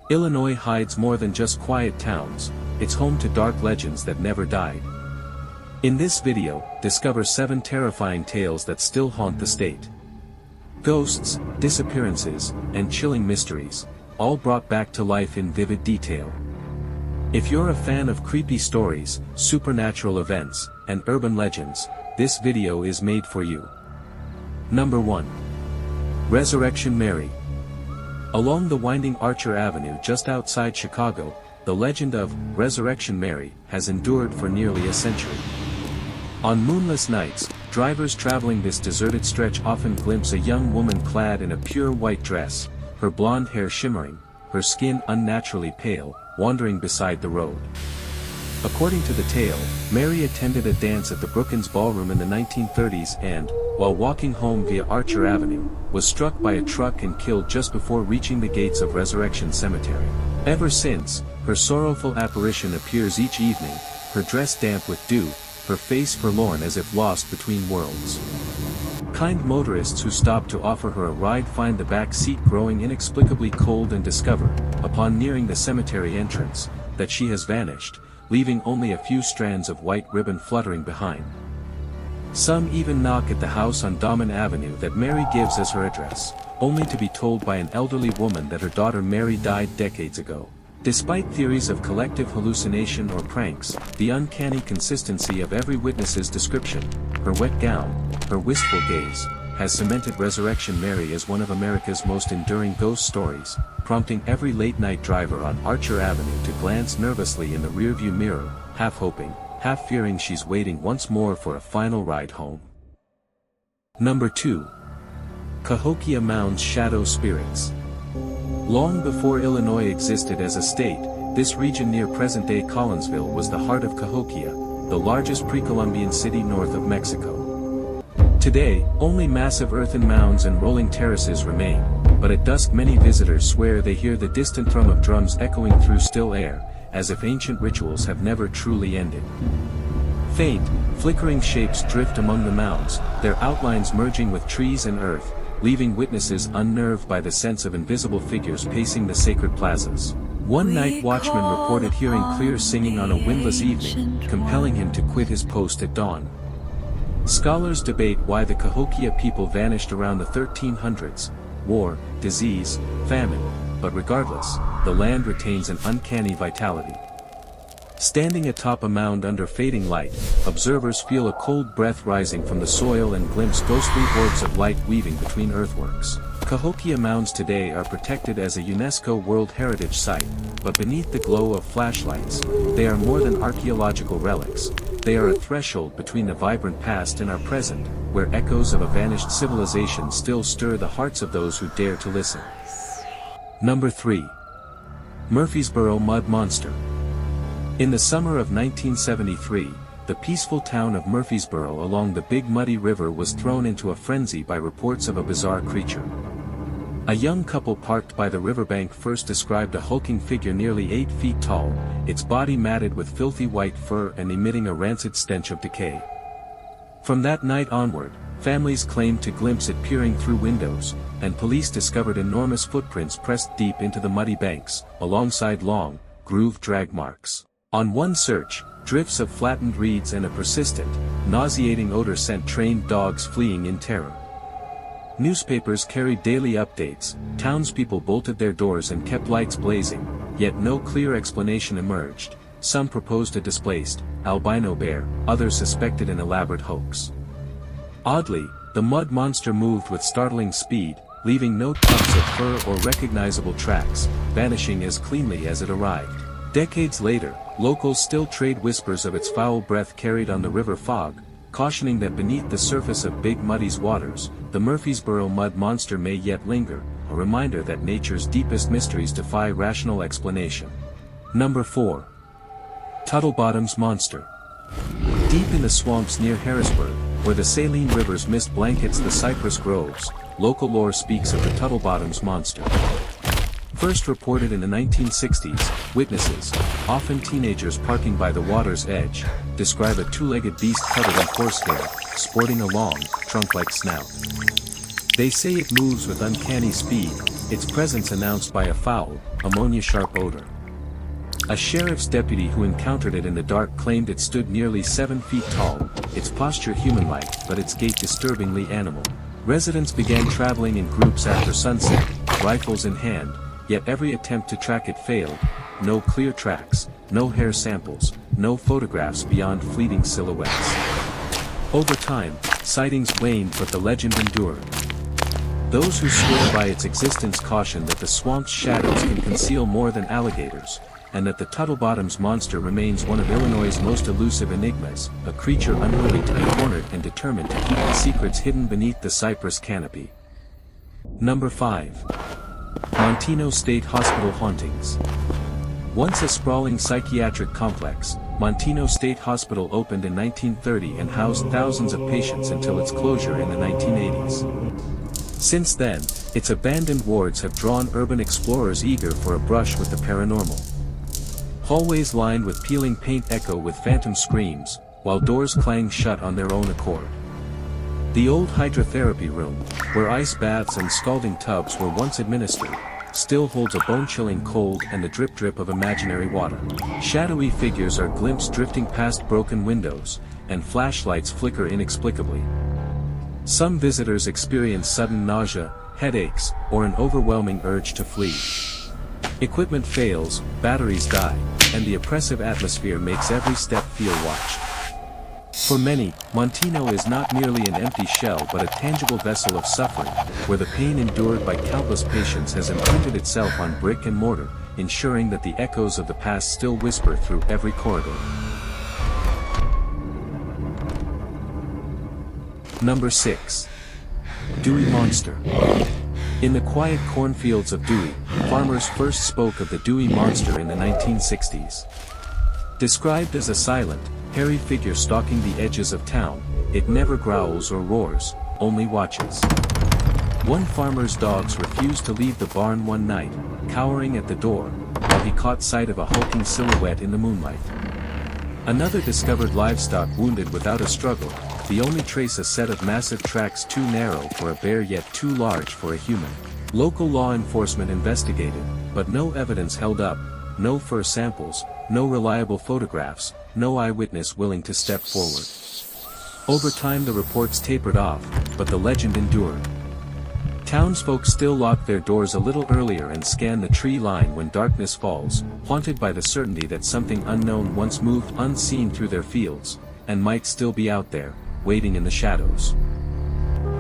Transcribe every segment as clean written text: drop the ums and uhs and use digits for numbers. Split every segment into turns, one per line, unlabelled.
Illinois hides more than just quiet towns, it's home to dark legends that never died. In this video, discover 7 terrifying tales that still haunt the state. Ghosts, disappearances, and chilling mysteries, all brought back to life in vivid detail. If you're a fan of creepy stories, supernatural events, and urban legends, this video is made for you. Number 1. Resurrection Mary. Along the winding Archer Avenue just outside Chicago, the legend of Resurrection Mary has endured for nearly a century. On moonless nights, drivers traveling this deserted stretch often glimpse a young woman clad in a pure white dress, her blonde hair shimmering, her skin unnaturally pale, wandering beside the road. According to the tale, Mary attended a dance at the Brookins Ballroom in the 1930s and, while walking home via Archer Avenue, was struck by a truck and killed just before reaching the gates of Resurrection Cemetery. Ever since, her sorrowful apparition appears each evening, her dress damp with dew, her face forlorn as if lost between worlds. Kind motorists who stop to offer her a ride find the back seat growing inexplicably cold and discover, upon nearing the cemetery entrance, that she has vanished, leaving only a few strands of white ribbon fluttering behind. Some even knock at the house on Dahmen Avenue that Mary gives as her address, only to be told by an elderly woman that her daughter Mary died decades ago. Despite theories of collective hallucination or pranks, the uncanny consistency of every witness's description, her wet gown, her wistful gaze, has cemented Resurrection Mary as one of America's most enduring ghost stories, prompting every late-night driver on Archer Avenue to glance nervously in the rearview mirror, half hoping, half fearing she's waiting once more for a final ride home. Number 2. Cahokia Mound's Shadow Spirits. Long before Illinois existed as a state, this region near present-day Collinsville was the heart of Cahokia, the largest pre-Columbian city north of Mexico. Today, only massive earthen mounds and rolling terraces remain, but at dusk many visitors swear they hear the distant thrum of drums echoing through still air, as if ancient rituals have never truly ended. Faint, flickering shapes drift among the mounds, their outlines merging with trees and earth, leaving witnesses unnerved by the sense of invisible figures pacing the sacred plazas. One night watchman reported hearing clear singing on a windless evening, compelling him to quit his post at dawn. Scholars debate why the Cahokia people vanished around the 1300s, war, disease, famine, but regardless, the land retains an uncanny vitality. Standing atop a mound under fading light, observers feel a cold breath rising from the soil and glimpse ghostly orbs of light weaving between earthworks. Cahokia mounds today are protected as a UNESCO World Heritage Site, but beneath the glow of flashlights, they are more than archaeological relics. They are a threshold between the vibrant past and our present, where echoes of a vanished civilization still stir the hearts of those who dare to listen. Number 3. Murfreesboro Mud Monster. In the summer of 1973, the peaceful town of Murfreesboro along the Big Muddy River was thrown into a frenzy by reports of a bizarre creature. A young couple parked by the riverbank first described a hulking figure nearly 8 feet tall, its body matted with filthy white fur and emitting a rancid stench of decay. From that night onward, families claimed to glimpse it peering through windows, and police discovered enormous footprints pressed deep into the muddy banks, alongside long, grooved drag marks. On one search, drifts of flattened reeds and a persistent, nauseating odor sent trained dogs fleeing in terror. Newspapers carried daily updates, townspeople bolted their doors and kept lights blazing, yet no clear explanation emerged. Some proposed a displaced, albino bear, others suspected an elaborate hoax. Oddly, the mud monster moved with startling speed, leaving no tufts of fur or recognizable tracks, vanishing as cleanly as it arrived. Decades later, locals still trade whispers of its foul breath carried on the river fog, cautioning that beneath the surface of Big Muddy's waters, the Murfreesboro mud monster may yet linger, a reminder that nature's deepest mysteries defy rational explanation. Number 4. Tuttlebottom's Monster. Deep in the swamps near Harrisburg, where the saline river's mist blankets the cypress groves, local lore speaks of the Tuttlebottom's Monster. First reported in the 1960s, witnesses, often teenagers parking by the water's edge, describe a two-legged beast covered in horsehair, sporting a long, trunk-like snout. They say it moves with uncanny speed, its presence announced by a foul, ammonia-sharp odor. A sheriff's deputy who encountered it in the dark claimed it stood nearly 7 feet tall, its posture human-like but its gait disturbingly animal. Residents began traveling in groups after sunset, rifles in hand, yet every attempt to track it failed. No clear tracks, no hair samples, no photographs beyond fleeting silhouettes. Over time, sightings waned but the legend endured. Those who swear by its existence caution that the swamp's shadows can conceal more than alligators, and that the Tuttle Bottoms monster remains one of Illinois' most elusive enigmas, a creature unwilling to be cornered and determined to keep its secrets hidden beneath the cypress canopy. Number 5. Montino State Hospital Hauntings. Once a sprawling psychiatric complex, Montino State Hospital opened in 1930 and housed thousands of patients until its closure in the 1980s. Since then, its abandoned wards have drawn urban explorers eager for a brush with the paranormal. Hallways lined with peeling paint echo with phantom screams, while doors clang shut on their own accord. The old hydrotherapy room, where ice baths and scalding tubs were once administered, still holds a bone-chilling cold and the drip-drip of imaginary water. Shadowy figures are glimpsed drifting past broken windows, and flashlights flicker inexplicably. Some visitors experience sudden nausea, headaches, or an overwhelming urge to flee. Equipment fails, batteries die, and the oppressive atmosphere makes every step feel watched. For many, Montino is not merely an empty shell but a tangible vessel of suffering, where the pain endured by countless patients has imprinted itself on brick and mortar, ensuring that the echoes of the past still whisper through every corridor. Number 6. Dewey Monster. In the quiet cornfields of Dewey, farmers first spoke of the Dewey Monster in the 1960s. Described as a silent, hairy figure stalking the edges of town, it never growls or roars, only watches. One farmer's dogs refused to leave the barn one night, cowering at the door, while he caught sight of a hulking silhouette in the moonlight. Another discovered livestock wounded without a struggle, the only trace a set of massive tracks too narrow for a bear yet too large for a human. Local law enforcement investigated, but no evidence held up, no fur samples, no reliable photographs, no eyewitness willing to step forward. Over time the reports tapered off, but the legend endured. Townsfolk still lock their doors a little earlier and scan the tree line when darkness falls, haunted by the certainty that something unknown once moved unseen through their fields, and might still be out there, waiting in the shadows.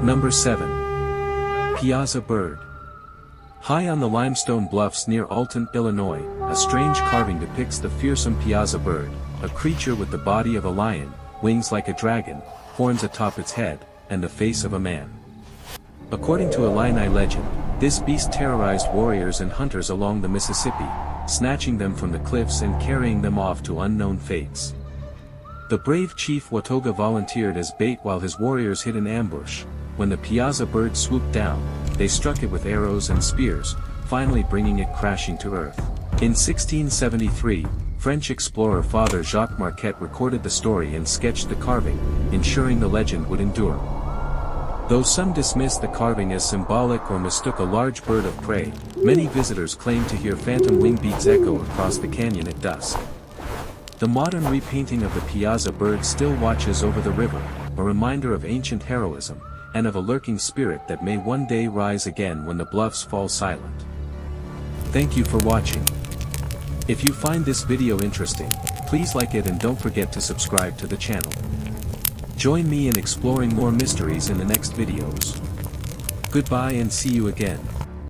Number 7. Piazza Bird. High on the limestone bluffs near Alton, Illinois, a strange carving depicts the fearsome Piazza bird, a creature with the body of a lion, wings like a dragon, horns atop its head, and the face of a man. According to Illini legend, this beast terrorized warriors and hunters along the Mississippi, snatching them from the cliffs and carrying them off to unknown fates. The brave chief Watoga volunteered as bait while his warriors hid in ambush. When the Piazza bird swooped down, they struck it with arrows and spears, finally bringing it crashing to earth. In 1673, French explorer Father Jacques Marquette recorded the story and sketched the carving, ensuring the legend would endure. Though some dismissed the carving as symbolic or mistook a large bird of prey, many visitors claim to hear phantom wing beats echo across the canyon at dusk. The modern repainting of the Piazza bird still watches over the river, a reminder of ancient heroism, and of a lurking spirit that may one day rise again when the bluffs fall silent. Thank you for watching. If you find this video interesting, please like it and don't forget to subscribe to the channel. Join me in exploring more mysteries in the next videos. Goodbye and see you again.